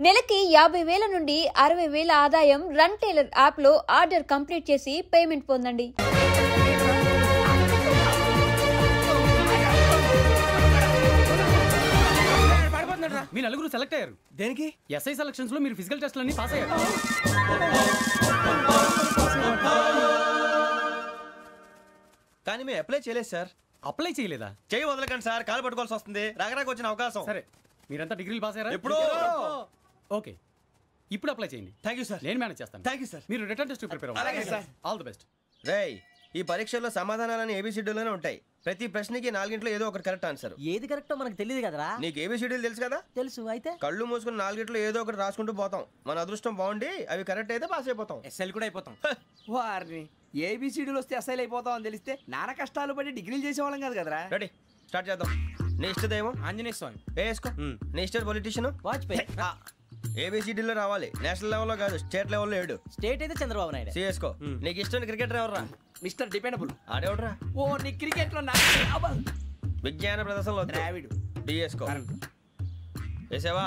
నెలకి 50,000 నుండి 60,000 ఆదాయం రన్ టైలర్ యాప్లో ఆర్డర్ కంప్లీట్ చేసి పేమెంట్ పొందండి. మీ నలుగురు సెలెక్ట్ అయ్యారు. దేనికి? ఎస్ఐ సెలక్షన్స్ లో మీరు ఫిజికల్ టెస్ట్లన్నీ పాస్ అయ్యారు. కానీ మేము అప్లై చేయలేదు సార్. అప్లై చేయలేదా? చేయి వదలకండి సార్, కాలు పట్టుకోవాల్సి వస్తుంది. రాగరాకు వచ్చిన అవకాశం. సరే, మీరంతా డిగ్రీలు పాస్ అయ్యారా? ఎప్పుడో. ఓకే, ఇప్పుడు అప్లై చేయండి. Thank you sir. నేను మేనేజ్ చేస్తాను. Thank you sir. మీరు రిటర్న్ టెస్ట్ ప్రిపేర్ అవ్వండి. అలాగే సార్. All the best. రేయ్, ఈ పరీక్షల్లో సమాధానాలని ఏబిసిడ్యూల్లోనే ఉంటాయి. ప్రతి ప్రశ్నకి 4 ఏదో ఒకటి కరెక్ట్ ఆన్సర్. ఏది కరెక్టో మనకు తెలియదు కదరా. నీకు ఏబిసిడ్యూల్ తెలుసు కదా? తెలుసు. అయితే కళ్ళు మూసుకుని 4 ఏదో ఒకటి రాసుకుంటూ పోతాం. మన అదృష్టం బాగుండి అవి కరెక్ట్ అయితే పాస్ అయిపోతాం. ఎస్ఎల్ కూడా అయిపోతాం. వారిని ఏబిసిడీలు వస్తే ఎస్ఐలు అయిపోతాం అని తెలిస్తే నాన్న కష్టాలు పడి డిగ్రీలు చేసేవాళ్ళం కాదు కదరా. రెడీ, స్టార్ట్ చేద్దాం. నీ ఇష్టదేమో ఆంజనేయ స్వామి. వేసుకో. నీ ఇష్ట పొలిటీషియన్ వాజ్పేయి. ఏబిసిడీలో రావాలి, నేషనల్ లెవెల్లో కాదు, స్టేట్ లెవెల్లో 7. స్టేట్ అయితే చంద్రబాబు నాయుడు. సిఎస్కో. నీకు ఇష్టం క్రికెటర్ ఎవర్రా? Mister dependable. ఆడేవడరా? ఓ నీ క్రికెట్ లో విజ్ఞాన ప్రదర్శనలో ద్రావిడు. డిఎస్కో. వేసావా?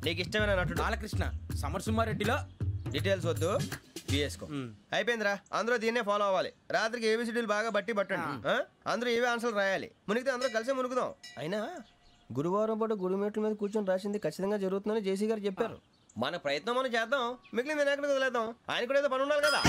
నీకు ఇష్టమైన నటుడు? బాలకృష్ణ. సమర్సుమారెడ్డిలో డీటెయిల్స్ వద్దు, బిఎస్కో. అయిపోయిందిరా. అందరూ దీన్నే ఫాలో అవ్వాలి. రాత్రికి ఏబిసిడీలు బాగా బట్టి పట్టండి. అందరూ ఏవే ఆన్సర్లు రాయాలి. మునిగితే అందరూ కలిసి మునుగుదాం. అయినా గురువారం పాటు గురుమేట్ల మీద కూర్చొని రాసింది ఖచ్చితంగా జరుగుతుందని జేసీ గారు చెప్పారు. మన ప్రయత్నం మనం చేద్దాం, మిగిలింది నేను ఎక్కడికి వదిలేద్దాం. ఆయన కూడా ఏదో పని ఉండాలి కదా.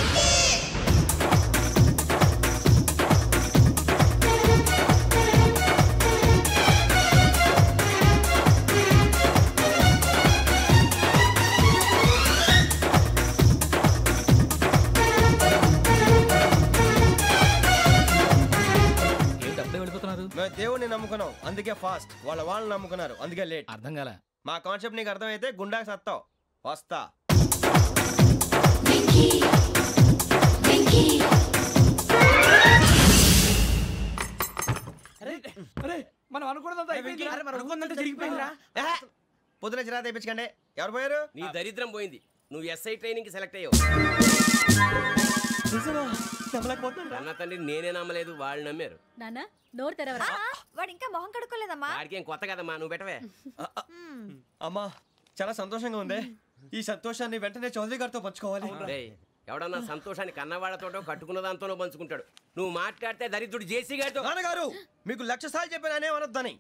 మేము దేవుడిని నమ్ముకున్నాం, అందుకే ఫాస్ట్. వాళ్ళు నమ్ముకున్నారు, అందుకే లేట్. అర్థం కాలే. మా కాన్సెప్ట్ నీకు అర్థమైతే గుండాకి సత్తావు. వస్తా. మనం అనుకున్నదంతా జరిగిపోయిందిరా. పొద్దున చిరా తెప్పించకండి. ఎవరు పోయారు? నీ దరిద్రం పోయింది. నువ్వు ఎస్ఐ ట్రైనింగ్ కి సెలెక్ట్ అయ్యావు. అన్న తండ్రి నేనే నమ్మలేదు, వాళ్ళు నమ్మారు. నాన్న నోరు తెరవరా. వాడు ఇంకా మొహం కడుక్కోలేదమ్మా. వాడికి ఏం కొత్త కదమ్మా, నువ్వు పెట్టవే. అమ్మా, చాలా సంతోషంగా ఉంది. ఈ సంతోషాన్ని వెంటనే చౌదరి గారితో పంచుకోవాలి. ఎవడన్నా సంతోషాన్ని కన్నవాళ్లతోటో కట్టుకున్న దాంతోనో పంచుకుంటాడు. నువ్వు మాట్లాడితే దరిద్రుడు జేసీ గారితో. నాన్నగారు, మీకు 1,00,000 సార్లు చెప్పాను ఆయనే అనొద్దని.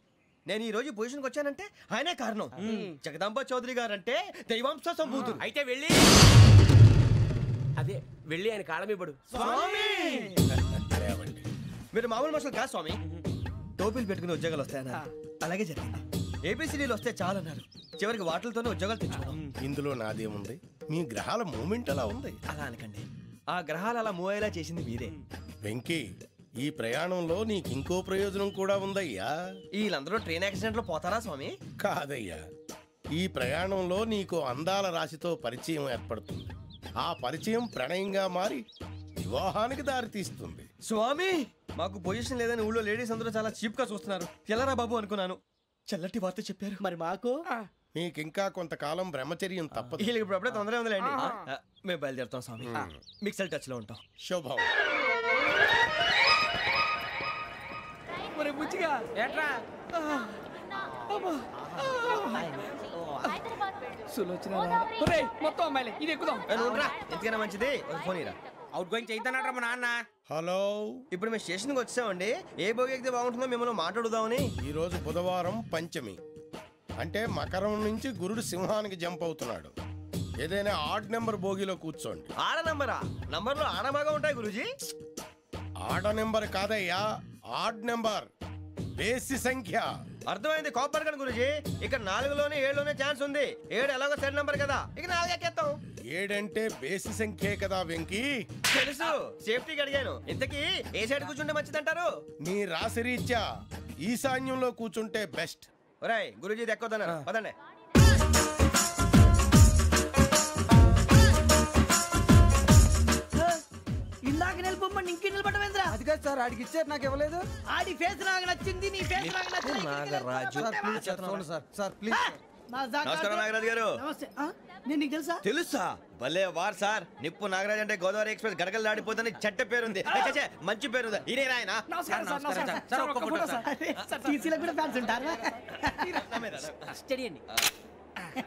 నేను ఈ రోజు పొజిషన్కి వచ్చానంటే ఆయనే కారణం. జగదాంబ చౌదరి గారు అంటే దైవాంశ సంభూతుడు. అయితే వెళ్ళి ఆయన కాళ్ళమివ్వడు. మీరు మామూలు మనుషులు కాదు స్వామి. టోపీలు పెట్టుకుని ఉద్యోగాలు వస్తాయన్నారు, అలాగే జరిగింది. ఏబిసిడీలు వస్తే చాలన్నారు, చివరికి వాటితోనే ఉద్యోగాలు తెచ్చుకున్నాం. ఇందులో నాదేముంది? మీ గ్రహాల మూమెంట్ అలా ఉంది. అలా అనకండి, ఆ గ్రహాలు అలా మూవ్ అయ్యేలా చేసింది మీరే. వెంకీ, ఈ ప్రయాణంలో నీకు ఇంకో ప్రయోజనం కూడా ఉందయ్యా. వీళ్ళందరూ ట్రైన్ యాక్సిడెంట్ లో పోతారా స్వామి? కాదయ్యా, ఈ ప్రయాణంలో నీకు అందాల రాశితో పరిచయం ఏర్పడుతుంది. ఆ పరిచయం ప్రణయంగా మారి వివాహానికి దారితీస్తుంది. స్వామి, మాకు పొజిషన్ లేదని ఊళ్ళో లేడీస్ అందరూ చాలా చీప్ గా చూస్తున్నారు. ఎలారా బాబు అనుకున్నాను. చల్లటి వార్త చెప్పారు. మరి మాకు నీకింకా కొంతకాలం బ్రహ్మచర్యం తప్పదు. వీళ్ళకి ఇప్పుడు అప్పుడే తొందరగా ఉందిలేండి. మేము బయలుదేరుతాం స్వామి. మిక్సెల్ టచ్ లో ఉంటాం. శుభం. బుచ్చిగా ఏట్రా మొత్తం అమ్మాయిలే, ఇది ఎక్కుదాం. ఎందుకైనా మంచిది ఫోన్ ఇరా. అవుట్ గోయింగ్ చేద్దానట్రా మా నాన్న. హలో, ఇప్పుడు మేము స్టేషన్కి వచ్చామండి. ఏ బోగి ఎక్కితే బాగుంటుందో మిమ్మల్ని మాట్లాడుదామని. ఈరోజు బుధవారం పంచమి, అంటే మకరం నుంచి గురుడు సింహానికి జంప్ అవుతున్నాడు. ఏదైనా ఆడ్ నెంబర్ బోగిలో కూర్చోండి. ఆడ నంబరా? నంబర్లో ఆడ బాగా ఉంటాయి గురూజీ. ఆడ నెంబర్ కాదయ్యా, ఆడ్ నెంబర్, బేసి సంఖ్య. అర్థమైంది. కాపర్ కానీ గురూజీ, ఇక్కడ 4లోనే 7లోనే ఛాన్స్ ఉంది. 7 ఎలాగో సెడ్ నంబర్ కదా, ఇక 4 ఎక్కేస్తాం. 7 అంటే బేసి సంఖ్యే కదా వెంకీ. తెలుసు, సేఫ్టీకి అడిగాను. ఇంతకీ ఏ సైడ్ కూర్చుంటే మంచిదంటారు? నీ రాశి రీత్యా ఈశాన్యంలో కూర్చుంటే బెస్ట్. ఒరేయ్ గురూజీ దెక్కొద్దన్నారు, పదండి. ఇందాక నిలబొమ్మని ఇంకే నిలబడమేంద్రా? అది కాదు సార్, ఆడికి ఇచ్చారు, నాకు ఇవ్వలేదు. ఆడి ఫేస్ నాకు నచ్చింది, నీ ఫేస్ నాకు నచ్చింది. Nagaraju sir please. నమస్కారం నాగరాజు గారు. నమస్తే. నేను నీకు తెలుసా? తెలుసా? భలే వార్ సార్. నిప్పు నాగరాజ్ అంటే గోదావరి ఎక్స్ప్రెస్ గడగలు దాడిపోతుంది చెట్ట పేరుంది. మంచి పేరు. ఇదే ఆయన. టీసీలో కూడా ఫ్యాన్స్ ఉంటారా? స్టడీ అండి.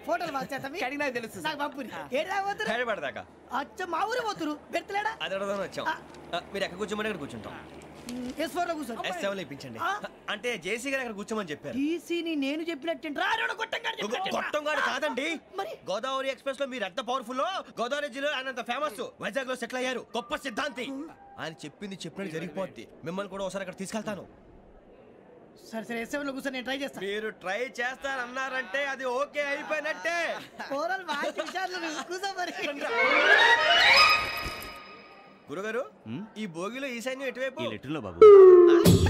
ఫోటోలు పాస్ చేస్తాం కడిగి నాకు తెలుసు నాకు పంపుని ఏడు పోతురు హైదరాబాద్ అచ్చ మా ఊరు పోతురు పెడతలేడా అది అడగదామని వచ్చాం మీరు ఎక్కడ కూర్చోమని అక్కడ కూర్చుంటాం S4 లో కూర్చో S7 ఇప్పించండి అంటే జేసీ గారు అక్కడ కూర్చోమని చెప్పారు టీసీని నేను చెప్పినట్టు రాడు గొట్టం గారు కాదండి మరి? గోదావరి ఎక్స్ప్రెస్ లో మీరు ఎంత పవర్ఫుల్ గోదావరి జిల్లా ఆయన అంత ఫేమస్ వైజాగ్ లో సెటిల్ అయ్యారు గొప్ప సిద్ధాంతి ఆయన చెప్పింది చెప్పినట్టు జరిగిపోద్ది మిమ్మల్ని కూడా ఒకసారి అక్కడ తీసుకెళ్తాను సరే సరే S7 లో కూర్చో నేను ట్రై చేస్తాను మీరు ట్రై చేస్తారన్నారంటే అది ఓకే అయిపోయినట్టే ఓరల్ బాగా విషయాలు కూర్చో మరి గురుగారు ఈ భోగిలో ఈశాన్యం ఎటువైపు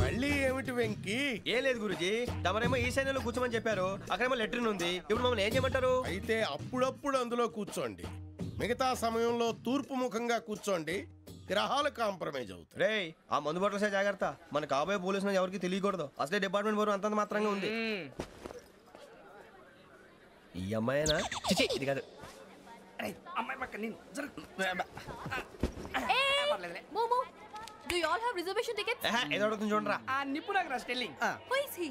మళ్ళీ ఏమిటి వెంకీ? ఏం లేదు గురుజీ తమరేమో ఈశాన్యంలో కూర్చోమని చెప్పారు అక్కడేమో లెట్రిన్ ఉంది ఇప్పుడు మమ్మల్ని ఏం చేయమంటారు అయితే అప్పుడప్పుడు అందులో కూర్చోండి, మిగతా సమయంలో తూర్పు ముఖంగా కూర్చోండి. గ్రహాలు కాంప్రమైజ్ అవుతాయి. రేయ్ ఆ మందు బట్టలసే జాగ్రత్త మన కాబోయే పోలీసులు ఎవరికి తెలియకూడదు అసలే డిపార్ట్మెంట్ బోరు అంతంత మాత్రంగా ఉంది ఈ అమ్మాయినా చిచి ఇది కాదు అమ్మాయి పక్క నేను Momo, do you all have reservation tickets? ఏదో అడుగుతుంది చూడరా ఆ నిప్పు Nagaraj telling Who is he?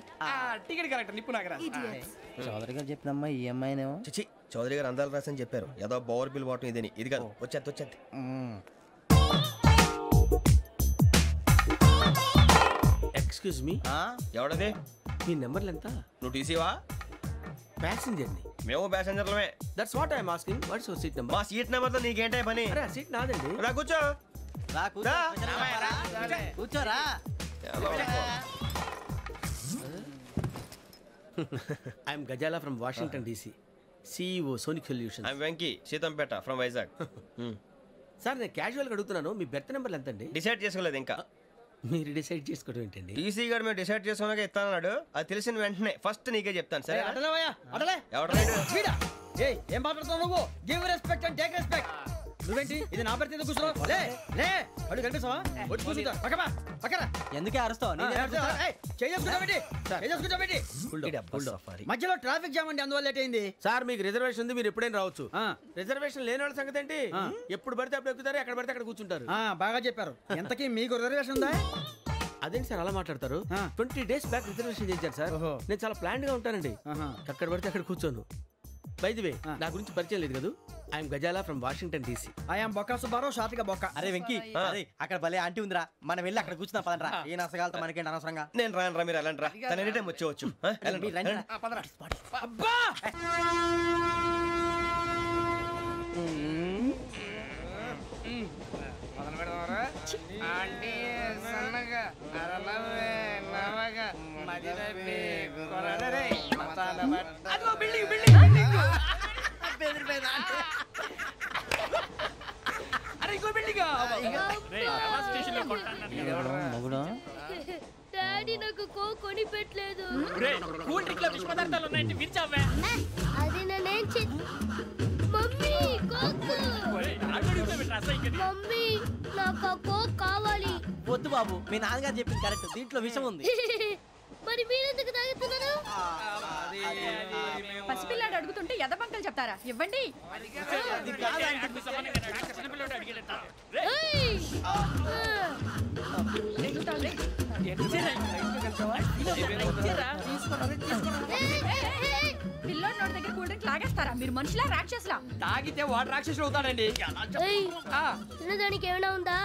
Ticket correct నిప్పు నాగరాజ్ Idiots. చౌదరి గారు చెప్పినమ్మా ఈ అమ్మాయినేమో చిచి చౌదరి గారు అందాలు రాసని చెప్పారు ఏదో బోర్ బిల్ వాటం ఇదని ఇది కాదు వచ్చేది ఎక్స్క్యూజ్ మీ ఎవడది మీ నెంబర్లు ఎంత? నువ్వు టీసీవా ప్యాసింజర్ ని. మేము ప్యాసెంజర్లమే that's what I'm asking. What's your seat number? మా సీట్ నెంబర్ తో నీకేంటే పని అరే ఆ సీట్ నాదండి. రా కూర్చో రా. కూర్చోరా I'm Gazala from Washington DC, CEO Sonic Solutions. I'm Venky Seethampeta from Vizag sir నేను క్యాజువల్గా అడుగుతున్నాను, మీ బెర్త్ నెంబర్లు ఎంత అండి? డిసైడ్ చేసుకోలేదు ఇంకా మీరు డిసైడ్ చేసుకోవడం ఏంటండి? టీసీ గారు మేము డిసైడ్ చేసుకున్నాక ఇస్తానన్నాడు అది తెలిసిన వెంటనే ఫస్ట్ నీకే చెప్తాను సరే అటలే ఎవడ ఏం మాట్లాడుతున్నావు నువ్వు give respect and take respect నువ్వేంటి ఇది నా పరిస్థితి కూర్చున్నావు లే లే అడుగు కనిపిస్తావా వచ్చి కూర్చుంటా పక్కమా పక్కరా ఎందుకే అరుస్తావు మధ్యలో ట్రాఫిక్ జామ్ అండి అందువల్ల లేట్ అయింది సార్ మీకు రిజర్వేషన్ ఉంది, మీరు ఎప్పుడైనా రావచ్చు. రిజర్వేషన్ లేని వాళ్ళ సంగతి ఏంటి? ఎప్పుడు పడితే అప్పుడు ఎక్కుతారు, ఎక్కడ పడితే అక్కడ కూర్చుంటారు. బాగా చెప్పారు ఎంతకీ మీకు రిజర్వేషన్ ఉందా అదేంటి సార్ అలా మాట్లాడతారు? 20 days బ్యాక్ రిజర్వేషన్ చేశారు సార్. నేను చాలా ప్లాన్డ్ గా ఉంటానండి, అక్కడ పడితే అక్కడ కూర్చోను. బై ది వే నా గురించి పరిచయం లేదు కదా, I'm Gazala from Washington DC. I'm Bokka Subbarao షార్ట్గా బొక్క అరే వెంకీ అక్కడ భలే ఆంటీ ఉందిరా, మనం వెళ్ళి అక్కడ కూర్చున్నా పదనరా. ఏ నసగాలతో మనకేంటి అనవసరంగా. నేను రాను రా మీరు ఎలాంటి రా తన ఎనీ టైం వచ్చేవచ్చు అబ్బా మొదలు పెడదామరా ఆంటీ సన్నగా అరలవే నవగా మదిరపి కొరడరే మతాల బట్ట అదో బిల్డింగ్ బిల్డింగ్ బిల్డింగ్ అరే ఇంకో బిల్డింగ్ డాడీ నాకు కోక్ కొని పెట్టలేదు. కూల్ డ్రింక్ లో విష పదార్థాలు ఉన్నాయంటే విరిచావే. అది నేనేం మమ్మీ కోక్ మమ్మీ నాకు ఆ కోక్ కావాలి. వద్దు బాబు, మీ నాన్నగారు చెప్పింది కరెక్ట్, దీంట్లో విషయం ఉంది. మరి మీరెందుకు తాగుతున్నారు? పసిపిల్లాడు అడుగుతుంటే ఎదబంకలు చెప్తారా? ఇవ్వండి. ఏయ్! పిల్లోడి నోటి దగ్గర కూల్ డ్రింక్ లాగేస్తారా? మీరు మనుషులా రాక్షసులా? తాగితే వాడు రాక్షసుడు అవుతాడండి. ఏయ్! తినడానికి ఏమైనా ఉందా?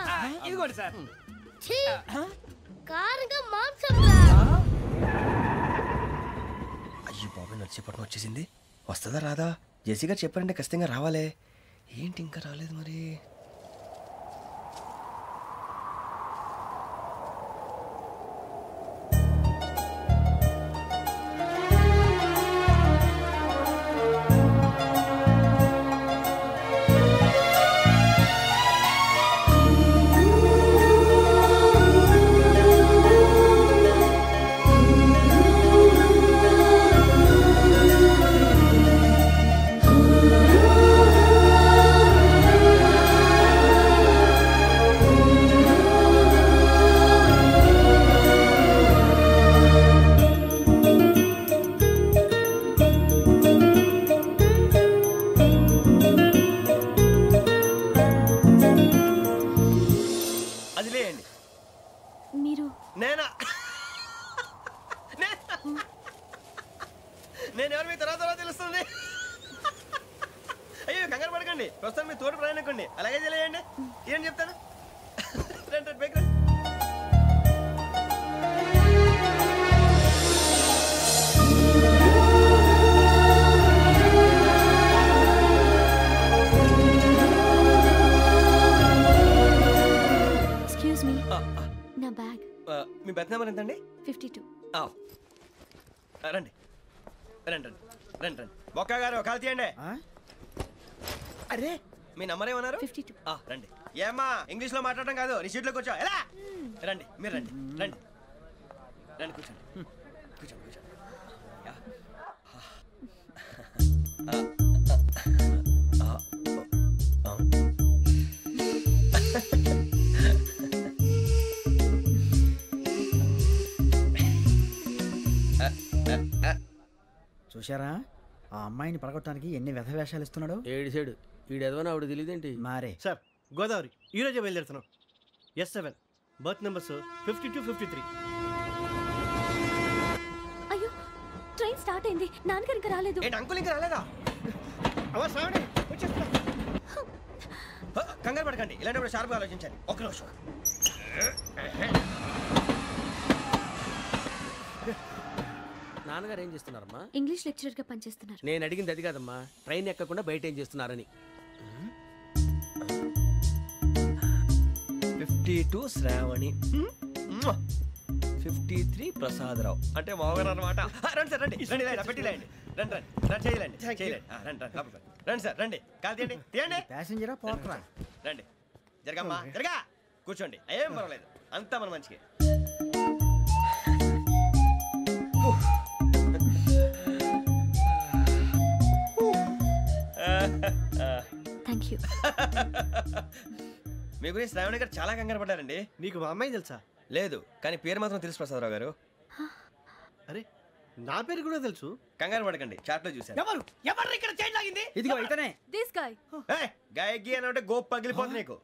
ఇదిగోండి సార్. ఛీ! కారంగా మాంసం రా. అయ్యో బాబాయ్ నడిచేపట్నం వచ్చేసింది వస్తుందా రాదా జేసీ గారు చెప్పారంటే ఖచ్చితంగా రావాలే ఏంటి ఇంకా రాలేదు మరి నేను ఎవరు మీ తర్వాత తెలుస్తుంది భయపడకండి, ప్రస్తుతం మీ తోటి ప్రయాణకండి. అలాగే తెలియండి, ఏం చెప్తాను. రండి రండి, బైక్ రండి. Excuse me. నా బ్యాగ్. మీ బెత్ నెంబర్ ఎంతండి? 52. రండి రండి రండి రండి రండి. బొక్క గారు కాల్ తీయండి. అరే మీ నంబర్ ఏమన్నారు? 52. రండి. ఏమ్మా ఇంగ్లీష్ లో మాట్లాడడం కాదు, నీ సీట్లో కూర్చో. ఎలా రండి, మీరు రండి రండి రండి, కూర్చోండి కూర్చోండి కూర్చోండి. చూశారా ఆ అమ్మాయిని పడగొట్టడానికి ఎన్ని వ్యధ వేషాలు ఇస్తున్నాడు. ఏడు సైడు వీడు ఎదవని ఆవిడ తెలియదేంటి. మారే సార్ గోదావరి ఈరోజే బయలుదేరుతున్నాం. S7 berth numbers 52, 53. అయ్యో ట్రైన్ స్టార్ట్ అయింది. నాన్నగారు ఇంకా రాలేదు. ఏంటి అంకుల్ ఇంకా రాలేదా? కంగారు పడకండి, ఇలాంటప్పుడు షార్ప్గా ఆలోచించండి. ఒక నిమిషం. నాన్నగారు ఏం చేస్తున్నారమ్మా? ఇంగ్లీష్ లెక్చరర్ గా పనిచేస్తున్నారు. నేను అడిగింది అది కాదమ్మా, ట్రైన్ ఎక్కకుండా బయట ఏం చేస్తున్నారని. 52 శ్రావణి, 53 ప్రసాదరావు అంటే మామగారు అనమాట. రండి సార్ రండి రండి, పెట్టి లేండి. రండి రండి రండి, చేయలేండి చేయలేండి. రండి రండి రండి సార్ రండి, కాల్ తీయండి తీయండి. ప్యాసింజరా పోట్రా. రండి జరగమ్మా జరగా, కూర్చోండి. ఏం పర్వాలేదు, అంతా మన మంచిగా. Thank you. మీ గురించి శ్రావణి గారు చాలా కంగారు పడ్డారండి. నీకు మా అమ్మాయి తెలుసా? లేదు, కానీ పేరు మాత్రం తెలుసు ప్రసాదరావు గారు. అరే నా పేరు కూడా తెలుసు. కంగారు పడకండి, చాట్ లో చూసాను. ఎవరు ఎవరు ఇక్కడ చైన్ లాగింది? ఇదిగో ఇతనే. This guy. గాయకి అని అంటే గోప్ పగిలిపోతుంది నీకు.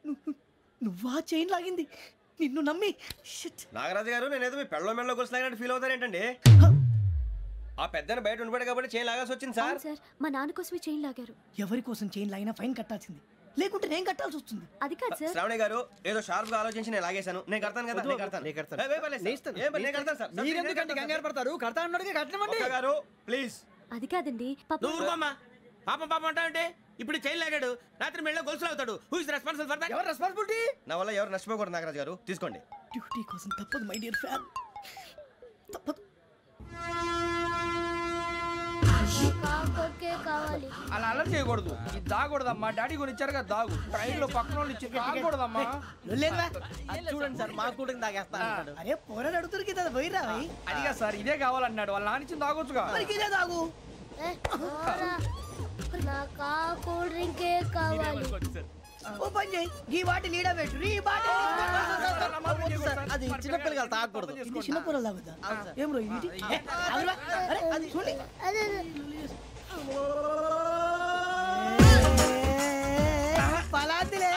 నువ్వా చైన్ లాగింది? నిన్ను నమ్మి. నాగరాజు గారు, నేనేదో మీ పెళ్ళ మెళ్ళ గురిసిలాగినట్టు ఫీల్ అవుతారేంటండి? ఆ పెద్దని బయట ఉండిపోయాడు కాబట్టి చైన్ లాగాల్సి వచ్చింది సార్. సార్ మా నాన్న కోసమే చైన్ లాగారు. ఎవరి కోసం చైన్ లాగినా ఫైన్ కట్టాల్సింది, లేకుంటే నేను కట్టాల్సి వస్తుంది. అది కాదు సార్. శ్రావణి గారు ఏదో షార్ప్ గా ఆలోచించి నేను లాగేశాను. నేను కడతాను కదా, నేను కడతాను. నేను కడతాను సార్. మీరెందుకంటే కంగారు పడతారు? కడతా అన్నాడుగా కట్టమండి. గారు ప్లీజ్. అది కాదండి నువ్వు ఊరుకోమ్మా. పాపం పాపం అంటావంటే ఇప్పుడు చైన్ లాగాడు, రాత్రి మెళ్ళ గొలుసులు అవుతాడు. Who is responsible for that? ఎవరు రెస్పాన్సిబిలిటీ? నా వల్ల ఎవరు నష్టపోకూడదు నాగరాజు గారు, తీసుకోండి. డ్యూటీ కోసం తప్పదు మై డియర్ ఫ్యాన్, తప్పదు. అలా అలర్ చేయకూడదు. ఇది దాగకూడదమ్మా. డాడీ కొని ఇచ్చారు కదా దాగు. ట్రైన్ లో పక్కన వాళ్ళు ఇచ్చి దాగకూడదమ్మా. చూడండి సార్, మా కూడా తాగేస్తాను. అరే పోరాడు అడుగుతారు కదా, పోయిరా. అదిగా సార్, ఇదే కావాలన్నాడు. వాళ్ళ నాన్న ఇచ్చింది తాగొచ్చుగా. ఇదే తాగు. ఓ పని చేయి, ఈ బాటి లీడ పెట్టు. ఈ బాటి అది చిన్నపిల్లలు తాగకూడదు. చిన్నపిల్లలు తాగుతా. ఏం రో ఇది? అరే అది చూడండి. పలాతిలే.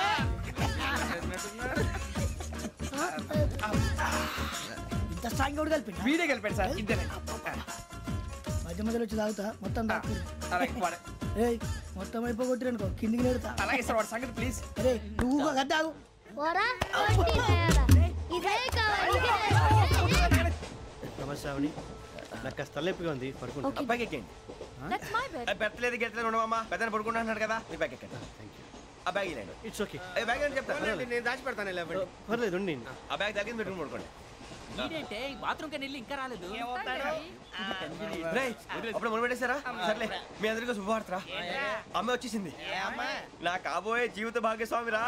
ఇంత స్ట్రాంగ్ కూడా కలిపి వీడే కలిపాడు సార్. ఇద్దరే మధ్య మధ్యలో వచ్చి తాగుతా, మొత్తం తాగు. అలాగే మొత్తం అయిపోగొట్టిరనుకో, కిందికి నేడుతా. అలాగే సార్, వాడి సంగతి ప్లీజ్. అరే నువ్వు కద్దాగు. నమస్కారం, నాకు కాస్త తలెప్పిగా ఉంది, పడుకుంటా. బ్యాగ్ ఎక్కండి. That's my bed. పెట్టలేదు గెట్టలేదు ఉండవమ్మా. పెద్దని పడుకుంటున్నాడు కదా, మీ బ్యాగ్ ఎక్కండి. ఆ బ్యాగ్ ఇలాండి. It's okay. బ్యాగ్ అని చెప్తాను, నేను దాచి పెడతాను. పర్లేదు ఉండి. ఆ బ్యాగ్ తగ్గింది పెట్టుకుని పడుకోండి. బాత్రూమ్ కి వెళ్ళి ఇంకా రాలేదు. అప్పుడు మొదలు పెట్టేశారా? సర్లే, మీ అందరికీ శుభవార్తరా. అమ్మ వచ్చేసింది, నా కాబోయే జీవిత భాగ్యస్వామిరా.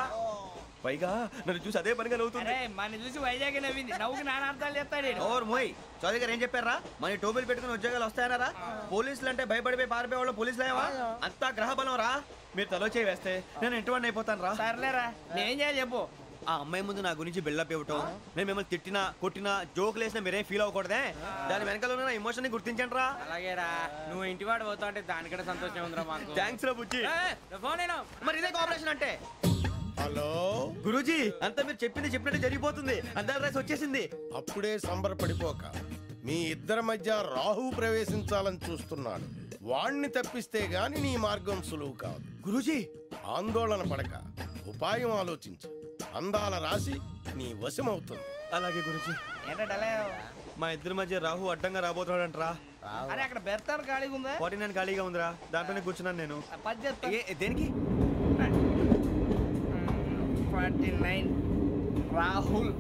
పైగా నన్ను చూసి అదే పనిగా నవ్వుతుంది. మన చూసి వైజాగ్ నవ్వింది. నవ్వుకి నాన్న అర్థాలు చెప్తాడు. ఓర్ మోయ్, చౌదరి గారు ఏం చెప్పారా? మన టోబీలు పెట్టుకుని ఉద్యోగాలు వస్తాయనరా? పోలీసులు అంటే భయపడిపోయి పారిపోయే వాళ్ళు పోలీసులేవా? అంతా గ్రహ బలం రా. మీరు తలో చేయి వేస్తే నేను ఇంటివాడిని అయిపోతాను రా. సర్లేరా, నేనేం చేయాలి చెప్పు. ఆ అమ్మాయి ముందు నా గురించి బిల్డప్ ఇవ్వటం, నేను మిమ్మల్ని తిట్టినా కొట్టినా జోకులు వేసినా మీరేం ఫీల్ అవ్వకూడదే. దాని వెనకాల ఉన్న ఎమోషన్ ని గుర్తించండి రా. అలాగేరా, నువ్వు ఇంటివాడు పోతా అంటే దానికంటే సంతోషం ఉందిరా మాకు. థ్యాంక్స్ రా బుజ్జి. ఫోన్ అయినా మరి ఇదే కోఆపరేషన్ అంటే. హలో గురూజీ, అంతా మీరు చెప్పింది చెప్పినట్టు జరిగిపోతుంది. అందరి రైస్ వచ్చేసింది. అప్పుడే సంబరపడిపోక. మీ ఇద్దరి మధ్య రాహు ప్రవేశించాలని చూస్తున్నాడు. వాణ్ణి తప్పిస్తే గాని నీ మార్గం సులువు కాదు. గురూజీ, ఆందోళన పడక ఉపాయం ఆలోచించు. అందాల రాశి నీ వశమవుతుంది. అలాగే గురుజీ. మా ఇద్దరి మధ్య రాహు అడ్డంగా రాబోతున్నాడంటరా. అరే అక్కడ బెర్తాను ఖాళీగా ఉందా? 49 ఖాళీగా ఉందిరా, దాంట్లోనే కూర్చున్నాను నేను. దేనికి? 49 రాహుల్.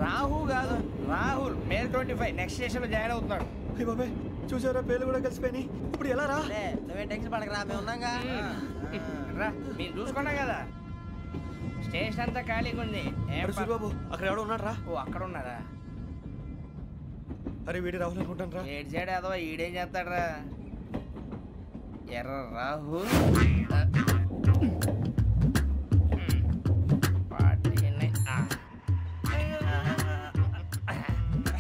రాహు కాదు, రాహుల్. మే 25 నెక్స్ట్ స్టేషన్ లో జాయిన్ అవుతున్నాడు. బాబాయ్ చూసారా, పేర్లు కూడా కలిసిపోయినాయి. ఇప్పుడు ఎలా రా? నువ్వేం టెన్షన్ పడకరా, మేము ఉన్నాగా. రా, మీరు చూసుకున్నాం కదా, స్టేషన్ అంతా ఖాళీగా ఉంది. బాబు అక్కడ ఎవడో ఉన్నాడు రా. ఓ అక్కడ ఉన్నారా? అరే వీడి రాహుల్ అనుకుంటాను రా. ఏడు సైడ్ ఏదో ఈడేం చేస్తాడరా? ఎర్ర రాహుల్.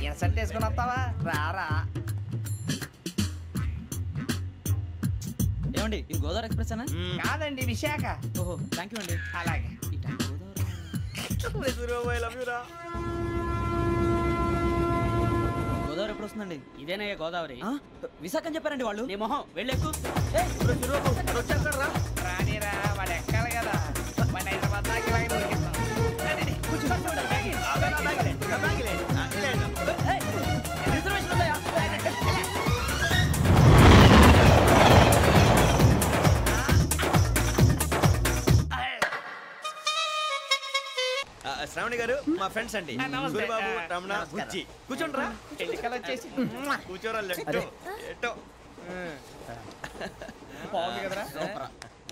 ఇన్సల్ట్ వేసుకుని వస్తావా? రారా. ఏమండి ఇది గోదావరి ఎక్స్ప్రెస్ అనా? కాదండి, విశాఖ. ఓహో థ్యాంక్ యూ అండి. అలాగే. గోదావరి ఎప్పుడు వస్తుందండి? ఇదేనయ్య గోదావరి. విశాఖ అని చెప్పారండి వాళ్ళు. నీ మొహం వెళ్ళెక్కు. వచ్చేస్తారా? రానిరా, వాడు ఎక్కాలి కదా. మన హైదరాబాద్ దాకా ఇలాగే దొరికిస్తాం. రిజర్వేషన్ ఉందా? శ్రావణి గారు మా ఫ్రెండ్స్ అండి. గురుబాబు, రమణ, బుజ్జి. కూర్చోండి రా. వచ్చేసి కూర్చోరా. లెట్టో ఎట్టో. బాగుంది కదరా?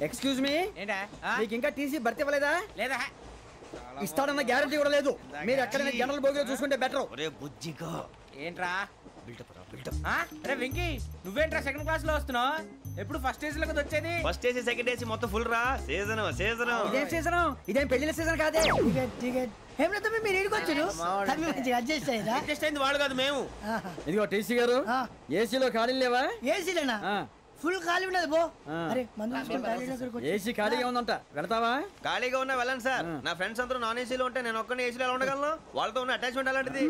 ఎక్స్క్యూజ్ మీ, ఏంటా? మీకు ఇంకా టీసీ భర్తీ ఇవ్వలేదా? లేదా ఇస్తాడన్న గ్యారంటీ కూడా లేదు. మీరు ఎక్కడైనా జనరల్ బోగిలో చూసుకుంటే బెటర్. ఒరే బుజ్జిగా. ఏంట్రా? బిల్డప్. అరే వెంకీ, నువ్వేంట్రా సెకండ్ క్లాస్ లో వస్తున్నావు? ఎప్పుడు ఫస్ట్ ఏసీ లో వచ్చేది? ఫస్ట్ ఏసీ సెకండ్ ఏసీ మొత్తం ఫుల్ రా. సీజన్ ఇదేం సీజన్? ఇదేం పెళ్లిన సీజన్ కాదే. మీరు ఇడికొచ్చారు అడ్జస్ట్ అయ్యారా? అడ్జస్ట్ అయింది వాడు కాదు, మేము. ఇదిగో టీసీ గారు, ఏసీలో ఖాళీ లేవా? ఏసీలేనా? ఫుల్ ఖాళీ ఉన్నది బో. అరే ఏసీ ఖాళీగా ఉందంట, వెళ్తావా? ఖాళీగా ఉన్నా వెళ్ళండి సార్. నా ఫ్రెండ్స్ అందరూ నాన్ ఏసీలో ఉంటే నేను ఒక్కనే ఏసీలో ఎలా ఉండగలను? వాళ్ళతో ఉన్న అటాచ్మెంట్ అలాంటిది.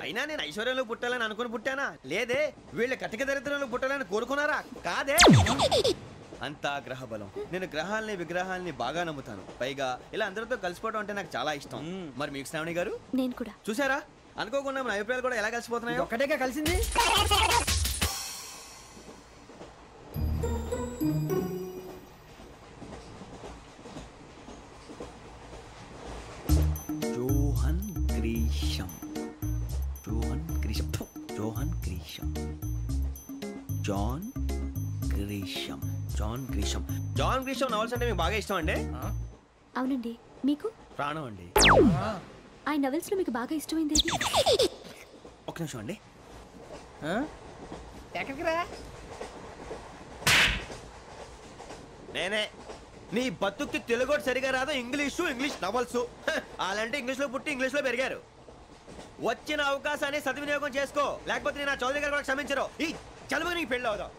అయినా నేను ఐశ్వర్యంలో పుట్టాలని అనుకుని పుట్టానా? లేదే. వీళ్ళు కటిక దరిద్రంలో పుట్టాలని కోరుకున్నారా? కాదే. అంతా గ్రహ బలం. నేను గ్రహాలని విగ్రహాలని బాగా నమ్ముతాను. పైగా ఇలా అందరితో కలిసిపోవడం అంటే నాకు చాలా ఇష్టం. మరి మీకు శ్రావణి గారు? నేను కూడా. చూసారా, అనుకోకుండా మన అభిప్రాయాలు కూడా ఎలా కలిసిపోతున్నాయి. ఒక్కటేగా కలిసింది. Johan Grisham. Johan Grisham. Johan Grisham. John Grisham. John Grisham. John Grisham novels అంటే మీకు బాగా ఇష్టం అండి? అవునండి. మీకు? ప్రాణం అండి. ఆ నవల్స్ లో మీకు బాగా ఇష్టమైంది? ఒక్క నిమిషం అండి. ఎక్కడికి రా? నేనే. నీ బతుక్కి తెలుగు సరిగా రాదు, ఇంగ్లీష్ నవల్స్. అలాంటి ఇంగ్లీష్ లో పుట్టి ఇంగ్లీష్ లో పెరిగారు. వచ్చిన అవకాశాన్ని సద్వినియోగం చేసుకో, లేకపోతే నేను చౌదరి గారు కూడా క్షమించరు. ఈ చదువు నీకు పెళ్ళి అవుదాం.